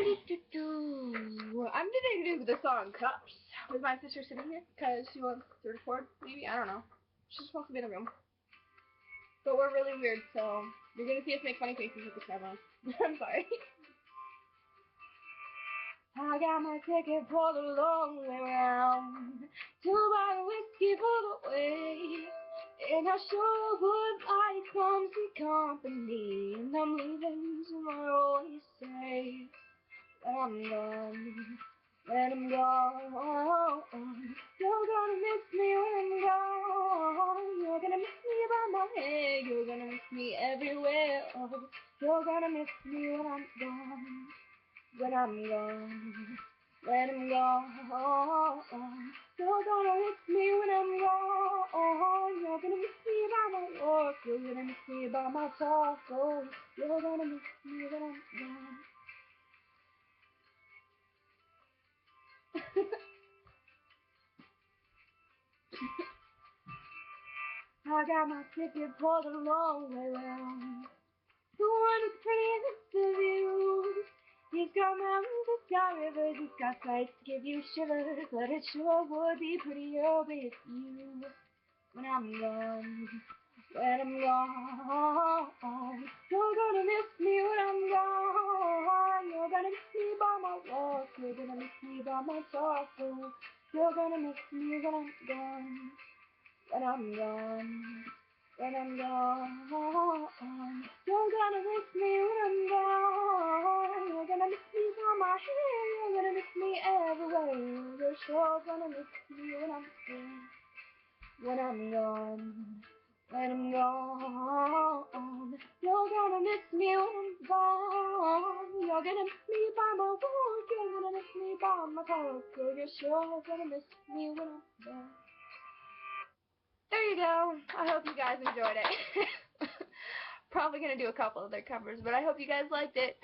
I'm gonna do the song Cups with my sister sitting here because she wants to record, maybe, I don't know. She just wants to be in the room. But we're really weird, so you're gonna see us make funny faces with the camera. I'm sorry. I got my ticket for the long way round, 2 bottle whiskey for the way, and I sure would like some sweet company, and I'm leaving tomorrow, you say, when I'm gone, when I'm gone. You're gonna miss me when I'm gone, you're gonna miss me by my head, you're gonna miss me everywhere, you're gonna miss me when I'm gone. When I'm gone, when I'm gone, you're gonna miss me when I'm gone. You're gonna miss me by my walk, you're gonna miss me by my talk. Oh, you're gonna miss me when I'm gone. I got my ticket for the long way round. The one with the prettiest of views. He's got mountains, he's got rivers, he's got sights to give you shivers, but it sure would be prettier with you. When I'm gone, when I'm gone, you're gonna miss me when I'm gone. You're gonna miss me by my walk, you're gonna miss me by my talk. You're gonna miss me when I'm gone, when I'm gone. When I'm gone, you're gonna miss me when I'm gone. You're gonna miss me by my hair, you're gonna miss me everywhere. You're sure gonna miss me when I'm gone. When I'm gone, when I'm gone, you're gonna miss me when I'm gone. You're gonna miss me by my walk, you're gonna miss me by my talk. You're sure gonna miss me when I'm gone. There you go. I hope you guys enjoyed it. Probably going to do a couple other covers, but I hope you guys liked it.